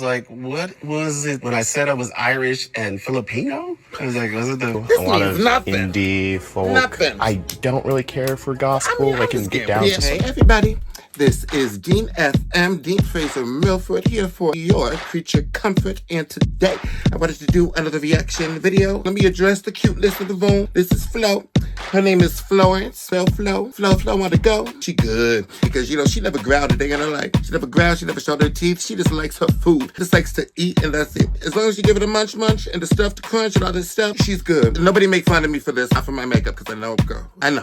Like, what was it when I said I was Irish and Filipino? I was like, was it the... This means nothing. Indie folk. Nothing. I don't really care for gospel. I can get down to Hey, everybody. This is Dean FM, Dean Fraser Milford, here for your creature comfort. And today, I wanted to do another reaction video. Let me address the cuteness of the room. This is Flo. Her name is Florence. Flo want to go. She good. Because, you know, she never growled a day in her life. She never growled. She never showed her teeth. She just likes her food. Just likes to eat, and that's it. As long as you give it a munch and the stuff to crunch and all this stuff, she's good. Nobody make fun of me for this. Not for my makeup, because I know, girl. I know.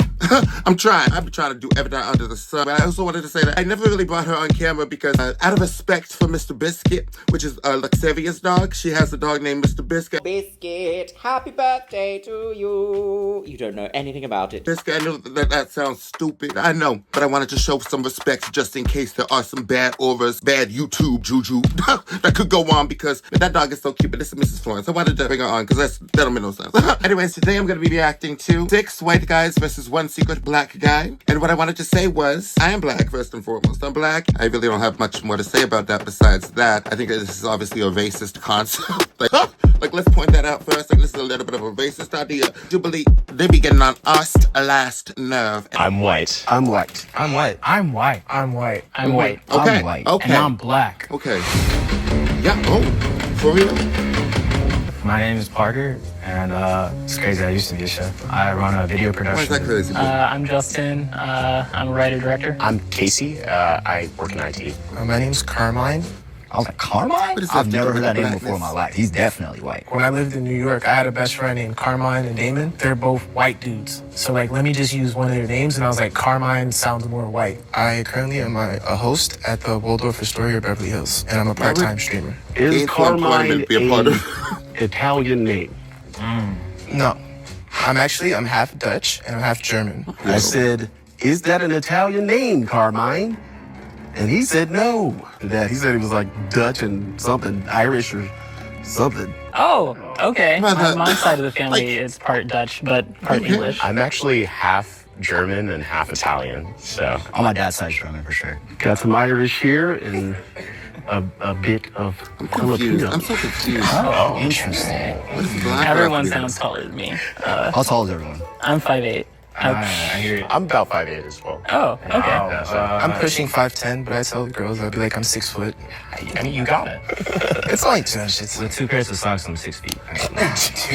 I'm trying. I've been trying to do everything under the sun. But I also wanted to say that I never really brought her on camera because out of respect for Mr. Biscuit, which is Luxavia's dog, she has a dog named Mr. Biscuit. Biscuit, happy birthday to you. You don't know anything about it. Biscuit, I know that sounds stupid. I know, but I wanted to show some respect just in case there are some bad auras, bad YouTube juju that could go on because that dog is so cute. But this is Mrs. Florence. I wanted to bring her on because that don't make no sense. Anyways, today I'm going to be reacting to 6 white guys versus 1 secret black guy. And what I wanted to say was, I am black first and foremost. I'm black. I really don't have much more to say about that besides that. I think this is obviously a racist concept. Like, let's point that out first. Like, this is a little bit of a racist idea. Jubilee, they be getting on us last nerve. I'm white. I'm white. I'm white. I'm white. I'm white. I'm white. Okay. I'm white. Okay. And I'm black. Okay. Yeah. Oh, for real? My name is Parker, and it's crazy. I used to be a chef. I run a video production. Why is that crazy? I'm Justin. I'm a writer-director. I'm Casey. I work in IT. My name's Carmine. I was like, Carmine? What is I've that never heard that name blackness? before in my life. He's definitely white. When I lived in New York, I had a best friend named Carmine and Damon. They're both white dudes. So, like, let me just use one of their names. And I was like, Carmine sounds more white. I currently am a host at the Waldorf Astoria, Beverly Hills. And I'm a part-time streamer. Is Carmine be a part of Italian name? No. I'm half Dutch and I'm half German. I said, is that an Italian name, Carmine? And he said no. That he said he was like Dutch and something, Irish or something. Oh, okay. Well, On my side of the family, it's part Dutch, but part English. I'm actually half German and half Italian, so. On my dad's side, German for sure. Got some Irish here and a bit of Filipino. I'm so confused. Oh, interesting. What is black? Everyone or sounds taller than me. How tall is everyone? I'm 5'8". I hear it. I'm about 5'8" as well. Oh, okay. I'm pushing 5'10", but I tell the girls, I'll be like, I'm 6 foot. I mean, you got it. It's only 2 inches. With 2 pairs of socks, I'm 6 feet. 2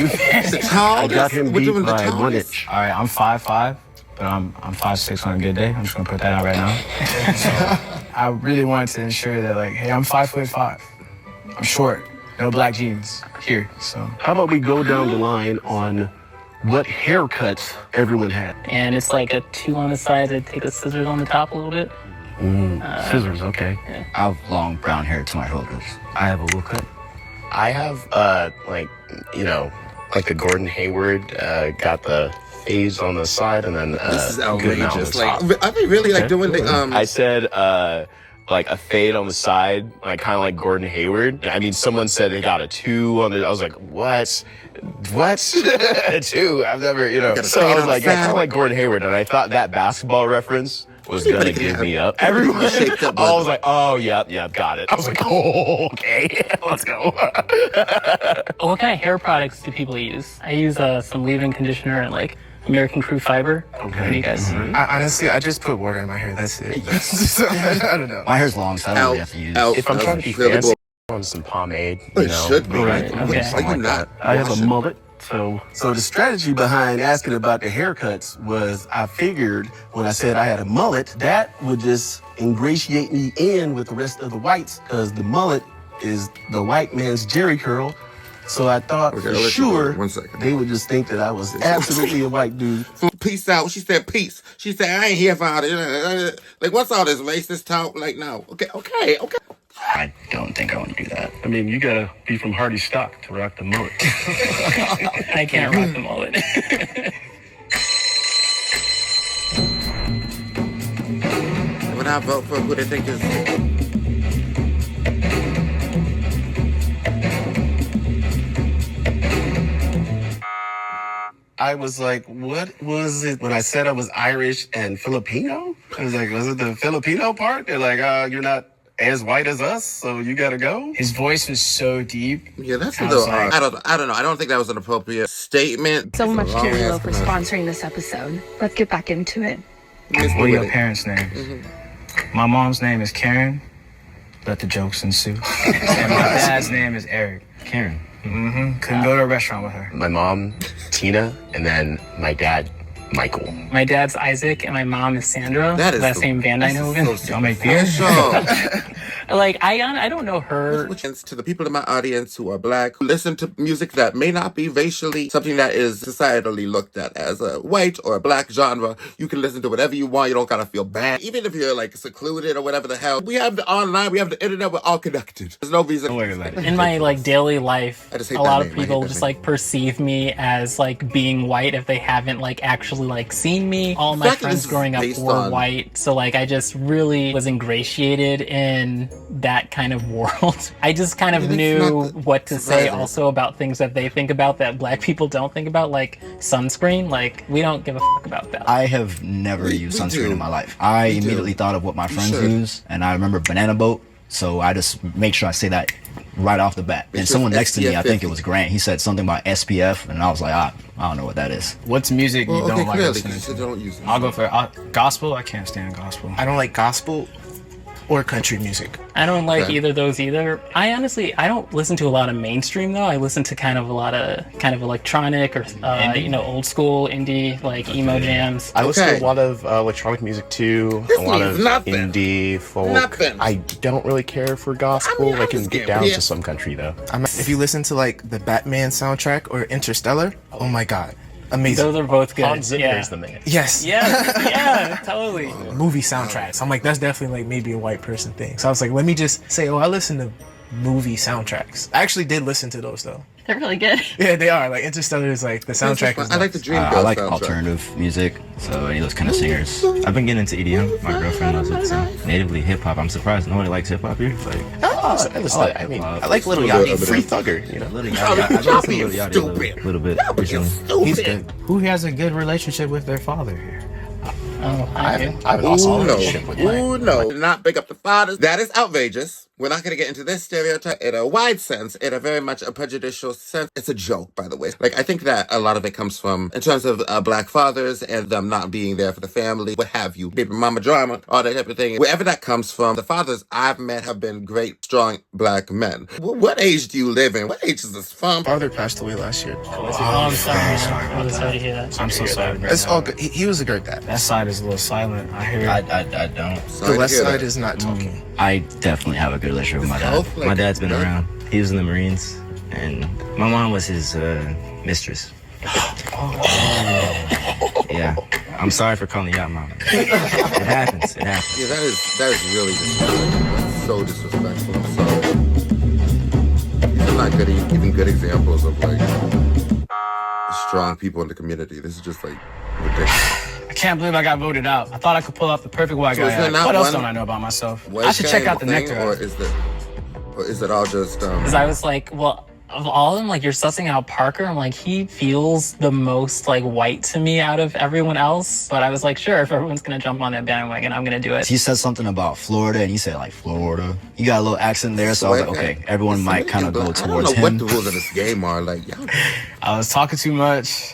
pairs. The tall? I got him We're beat doing the by tallest? 1 inch. All right, I'm 5'5", but I'm 5'6" on a good day. I'm just gonna put that out right now. So, I really wanted to ensure that, like, hey, I'm 5'5". I'm short. No black jeans here. So How about we go down the line on what haircuts everyone had? And it's like a 2 on the side. I take the scissors on the top a little bit. Scissors, okay. I have long brown hair to my shoulders. I have a low cut. I have, like, you know, like the Gordon Hayward, got the fades on the side and then, This is good amount on outrageous. the Like, top. are they really like doing the I said, like a fade on the side, like kind of like Gordon Hayward. I mean, someone said they got a 2 on the, I was like, what? A 2? I've never, you know. Got a So fade I was on like, the yeah, kind side. of like Gordon Hayward. And I thought that basketball reference was gonna give me up. Everyone, Shaped up I was like, oh, yep, got it. I was like, oh, okay, let's go. What kind of hair products do people use? I use some leave-in conditioner and like American Crew Fiber. What do you guys? honestly, I just put water in my hair. That's it. So, I don't know. My hair's long, so I don't really have to use. If I'm trying to be really fancy, on some pomade, you It know. should be. Right, okay. Are you not? I have a mullet. So the strategy behind asking about the haircuts was I figured when I said I had a mullet, that would just ingratiate me in with the rest of the whites because the mullet is the white man's Jerry curl. So I thought Okay, for I'll let you sure go. 1 second. they would just think that I was absolutely a white dude. Peace out. She said peace. She said, I ain't here for all this. Like, what's all this racist talk? Like, no. Okay. I don't think I want to do that. I mean, you gotta be from hardy stock to rock the mullet. I can't rock the mullet. When I vote for who they think is... I was like, what was it when I said I was Irish and Filipino? I was like, was it the Filipino part? They're like, you're not as white as us, so you gotta go. His voice was so deep. Yeah, that's a I was little like- odd. I don't know. I don't think that was an appropriate statement. So much Long to ass Love for pronunciation. sponsoring this episode. Let's get back into it. Miss What are your Whitney. parents' names? My mom's name is Karen. Let the jokes ensue. And my dad's name is Eric. Karen. Couldn't go to a restaurant with her. My mom, Tina, and then my dad, Michael. My dad's Isaac and my mom is Sandra. That is that the- same band I know in. Y'all make beer? Sure. Like I don't know her. Which is to the people in my audience who are black, who listen to music that may not be racially something that is societally looked at as a white or a black genre. You can listen to whatever you want. You don't gotta feel bad. Even if you're like secluded or whatever the hell. We have the online, we have the internet, we're all connected. There's no reason. Don't worry about it. In my like daily life, I just hate a that lot name. of I hate people that just name. like perceive me as like being white if they haven't like actually like seen me. All my fact that this friends is growing up based were on- white, so like I just really was ingratiated in that kind of world. I just kind of And it's knew not the- what to say surprising. also about things that they think about that black people don't think about, like sunscreen. Like we don't give a fuck about that. I have never We- used we sunscreen do. in my life. I We do. immediately thought of what my friends should. use, and I remember banana boat, so I just make sure I say that right off the bat. And It's someone just next to me, I think it 50. was Grant, he said something about SPF, and I was like, I don't know what that is. What's music Well, you okay, don't like clearly, listening you to? don't use it. I'll go for gospel. I can't stand gospel. I don't like gospel or country music. I don't like Okay. either of those either. I honestly, I don't listen to a lot of mainstream though. I listen to kind of a lot of kind of electronic or you know, old school indie like emo jams. I listen Okay. to a lot of electronic music too. This a lot means of nothing. indie folk. Nothing. I don't really care for gospel. I mean, I I'm can just get getting down weird. to some country though. If you listen to like the Batman soundtrack or Interstellar, oh my god, amazing. Those are both good. Hans Zimmer yeah. is the man. Yes. Yeah, totally. Movie soundtracks. I'm like, that's definitely like maybe a white person thing. So I was like, let me just say, oh, I listen to movie soundtracks. I actually did listen to those though. They're really good. Yeah, they are. Like Interstellar is like the soundtrack is I like the nuts. Dream I Girl like soundtrack. alternative music, so any of those kind of singers. I've been getting into EDM. My girlfriend loves it. So natively hip hop. I'm surprised nobody likes hip hop here. Like, I mean, hip-hop. I like Little Little Yachty, bit. Free Thugger, you know. Little Y'all Yachty. I've been listening to being Little Yachty stupid. a little bit Y'all being recently. He's stupid. good. Who has a good relationship with their father here? Oh, I have an awesome Ooh, no. relationship with my Ooh, no. Not big up the fathers. That is outrageous. We're not going to get into this stereotype in a wide sense, in a very much a prejudicial sense. It's a joke, by the way. Like, I think that a lot of it comes from, in terms of black fathers and them not being there for the family, what have you, baby mama drama, all that type of thing. Wherever that comes from, the fathers I've met have been great, strong black men. What age do you live in? What age is this from? Father passed away last year. Oh, I'm sorry. I'm really sorry to hear that. I'm so sorry. It's all good. He was a great dad. That side is a little silent. I hear. I don't. Sorry The to left hear side that. is not talking. I definitely have a good relationship with my dad. Both, like, My dad's been good? around. He was in the Marines, and my mom was his mistress. Yeah. I'm sorry for calling you out, mom. It happens. It happens. Yeah, that is really disrespectful. That's so disrespectful. I'm sorry. These are not good, even good examples of like strong people in the community. This is just like ridiculous. I can't believe I got voted out. I thought I could pull off the perfect white So guy. is there act. not What else one don't I know about myself? White I should guy check in out the thing, nectar. or is it all just Because I was like, well, of all of them, like you're sussing out Parker. I'm like, he feels the most like white to me out of everyone else. But I was like, sure, if everyone's gonna jump on that bandwagon, I'm gonna do it. He said something about Florida, and he said like Florida. You got a little accent there, so I was like, okay, everyone might kind of go towards I don't know him. what the rules of this game are. Like, y'all, I was talking too much.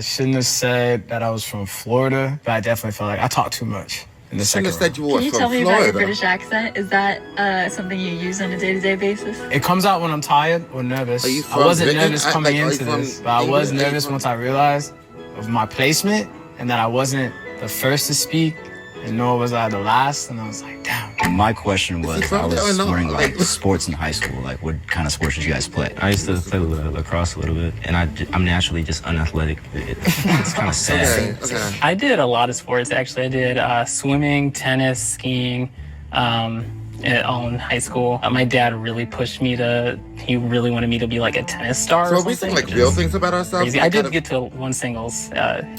Shouldn't have said that I was from Florida, but I definitely felt like I talked too much in the shouldn't second have said round. you were Can you from tell me Florida. about your British accent? Is that something you use on a day-to-day basis? It comes out when I'm tired or nervous. Are you I from wasn't Britain? nervous I- coming like, are you into from this, but I was England? Are you nervous from- once I realized of my placement and that I wasn't the first to speak, and nor was I the last. And I was like, damn. My question was, from I there or was no? wondering like Like- sports in high school. Like, what kind of sports did you guys play? I used to play lacrosse a little bit, and I'm naturally just unathletic. It's kind of sad. Okay. I did a lot of sports actually. I did swimming, tennis, skiing, all in high school. My dad really pushed me to. He really wanted me to be like a tennis star. So or are we something, saying like which real is things about ourselves? Crazy. Like, I did kind of- get to won singles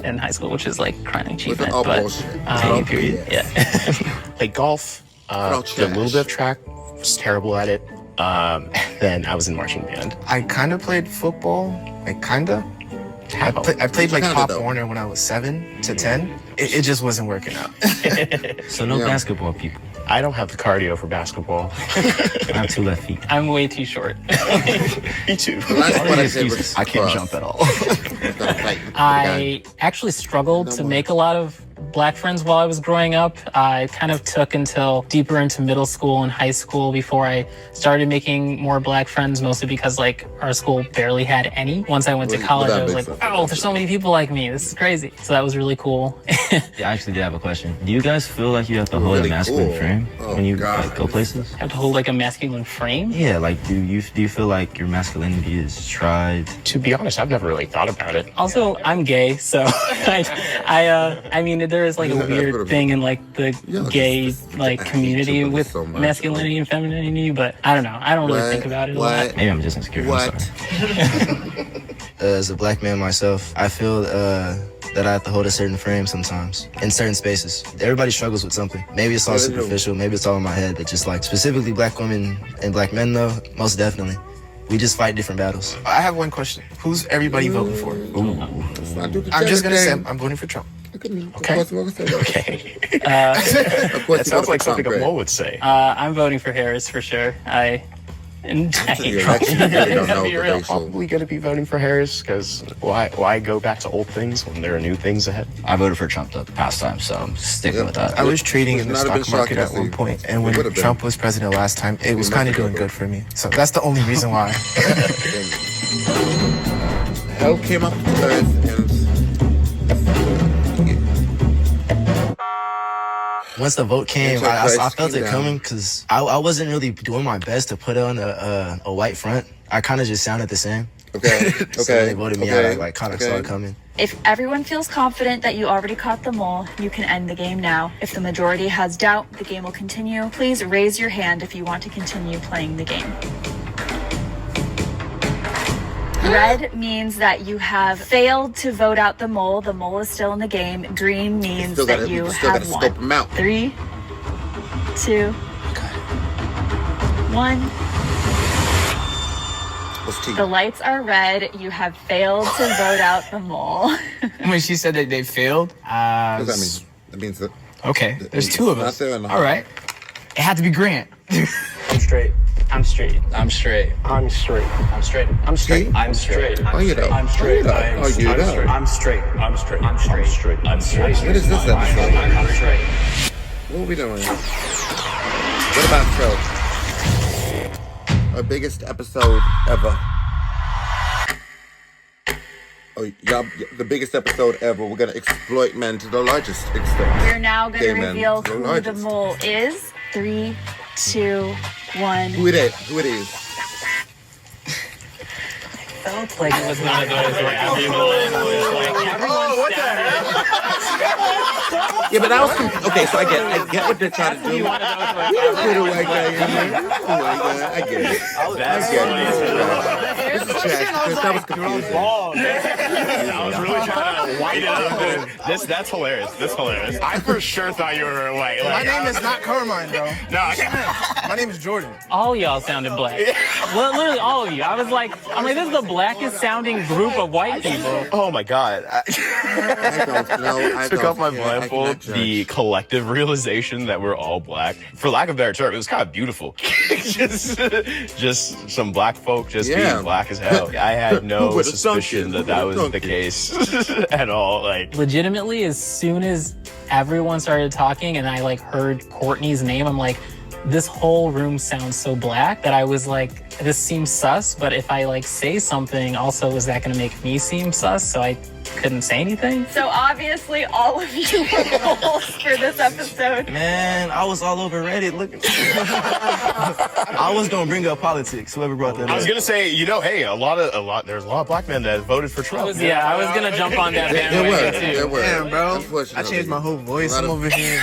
in high school, which is like crying achievement. all But bullshit. period. Yeah. Played golf, all did a little trash. bit of track, was terrible at it. Then I was in marching band. I kind of played football. Like kinda. I played like Kinda, Pop though. Warner when I was 7 to 10. It just wasn't working out. So no Yeah. basketball people. I don't have the cardio for basketball. I have 2 left feet. I'm way too short. Me too. I can't jump at all. I actually struggled to make a lot of black friends while I was growing up. I kind of took until deeper into middle school and high school before I started making more black friends, mostly because like our school barely had any. Once I went to college, I was like, oh, there's so many people like me. This is crazy. So that was really cool. Yeah, I actually did have a question. Do you guys feel like you have to hold a masculine frame when you like, go places? Have to hold like a masculine frame? Yeah, like do you feel like your masculinity is tried? To be honest, I've never really thought about it. Also, I'm gay, so I mean, there is like a weird thing in like the gay like community with masculinity and femininity, but I don't know. I don't really think about it a lot. Maybe I'm just insecure. I'm sorry. As a black man myself, I feel that I have to hold a certain frame sometimes in certain spaces. Everybody struggles with something. Maybe it's all superficial, maybe it's all in my head, but just like specifically black women and black men though, most definitely. We just fight different battles. I have one question. Who's everybody voting for? I'm just gonna say I'm voting for Trump. Okay. Okay. That sounds like something a mole would say. I'm voting for Harris for sure. Probably going to be voting for Harris because why go back to old things when there are new things ahead? I voted for Trump the past time, so I'm sticking with that. I was trading in the stock market at one point, and when Trump was president last time, it was kind of doing good for me. So that's the only reason why. Hell came up to earth and Once the vote came, I felt it coming because I wasn't really doing my best to put on a white front. I kind of just sounded the same. Okay. So when they voted me out, I like kind of saw it coming. If everyone feels confident that you already caught the mole, you can end the game now. If the majority has doubt, the game will continue. Please raise your hand if you want to continue playing the game. Red means that you have failed to vote out the mole. The mole is still in the game. Green means that you have won. 3, 2, 1. The lights are red. You have failed to vote out the mole. When she said that they failed, what does that mean? That means that. Okay, there's 2 of us. All right. It had to be Grant. I'm straight. I'm straight. I'm straight. I'm straight. I'm straight. I'm straight. I'm straight. Oh, you know. I'm straight. Oh, you know. I'm straight. I'm straight. I'm straight. What is this episode? I'm straight. What are we doing? What about show? Our biggest episode ever. Oh, y'all, the biggest episode ever. We're gonna exploit men to the largest extent. We're now going to reveal who the mole is. 3, 2, 1. Who it is? Who it is? Felt like it was one of those where everyone Yeah, but I was okay. So I get what they're trying to do. We don't put a white guy in here. Oh my God, I get it. This is trash. That was confusing. I was really trying to white it up. That's hilarious. That's hilarious. I for sure thought you were white. My name is not Carmine, bro. No, My name is Jordan. all y'all sounded black. Well, literally all of you. I'm like, this is the blackest sounding group of white people. oh my God. I don't know. I Took off my care. I blindfold. cannot The judge. collective realization that we're all black, for lack of a better term, it was kind of beautiful. just some black folk being black as hell. I had no suspicion that was the case at all. Like, Legitimately, as soon as everyone started talking and I like heard Courtney's name, I'm like, this whole room sounds so black that I was like, this seems sus, but if I like say something also, is that gonna make me seem sus? So I couldn't say anything. So obviously all of you were moles for this episode. Man, I was all over Reddit looking. I was gonna bring up politics. Whoever brought that up. I was gonna say, there's a lot of black men that voted for Trump. I was gonna jump on that bandwagon too. There were. Damn, bro. I changed my whole voice. I'm over here.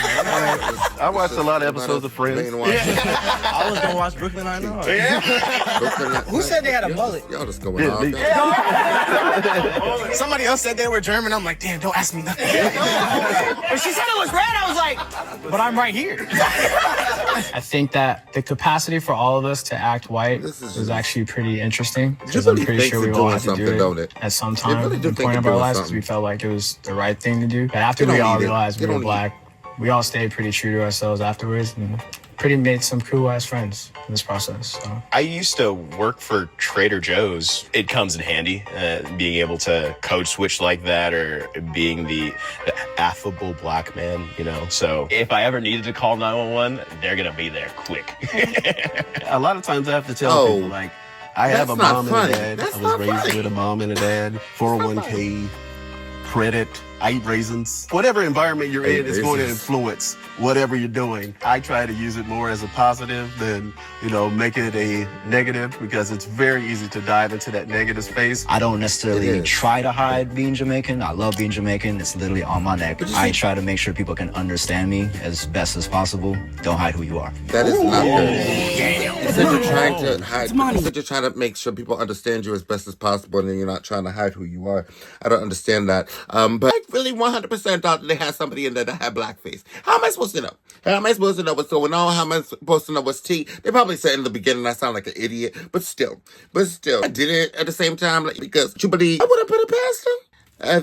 I watched a lot of episodes of Friends. I was gonna watch Brooklyn Nine-Nine. Who said they had a mullet? Y'all just going off. Somebody else said they were German. I'm like, damn, don't ask me nothing. When she said it was red, I was like, but I'm right here. I think that the capacity for all of us to act white was actually pretty interesting. Because I'm pretty sure we all had to do it at some time, at the point of our lives, because we felt like it was the right thing to do. But after we all realized we were black, we all stayed pretty true to ourselves afterwards and pretty made some cool ass friends in this process. So. I used to work for Trader Joe's. It comes in handy, being able to code switch like that, or being the affable black man, you know. So if I ever needed to call 911, they're gonna be there quick. A lot of times I have to tell people, like, I have a mom and a dad. I was raised with a mom and a dad. 401k, credit. I eat raisins. Whatever environment you're in, it's going to influence whatever you're doing. I try to use it more as a positive than, you know, make it a negative, because it's very easy to dive into that negative space. I don't necessarily try to hide being Jamaican. I love being Jamaican. It's literally on my neck. I try to make sure people can understand me as best as possible. Don't hide who you are. That is not good. Instead you're trying to hide, instead you're trying to make sure people understand you as best as possible, and then you're not trying to hide who you are. I don't understand that. But I really 100% thought that they had somebody in there that had blackface. How am I supposed to know? How am I supposed to know what's going on? How am I supposed to know what's tea? They probably said in the beginning I sound like an idiot, but still, I did it at the same time, like, because Jubilee, I wouldn't put it past them.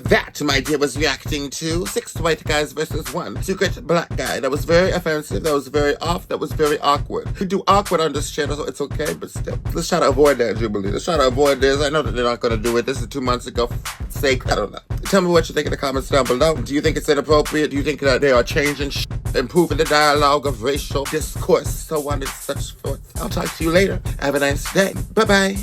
That, my dear, was reacting to 6 white guys versus 1 secret black guy. That was very offensive. That was very off. That was very awkward. We do awkward on this channel, so it's okay, but still. Let's try to avoid that, Jubilee. Let's try to avoid this. I know that they're not going to do it. This is 2 months ago. Sake, I don't know. Tell me what you think in the comments down below. Do you think it's inappropriate? Do you think that they are changing improving the dialogue of racial discourse, so on and such forth? I'll talk to you later. Have a nice day. Bye-bye.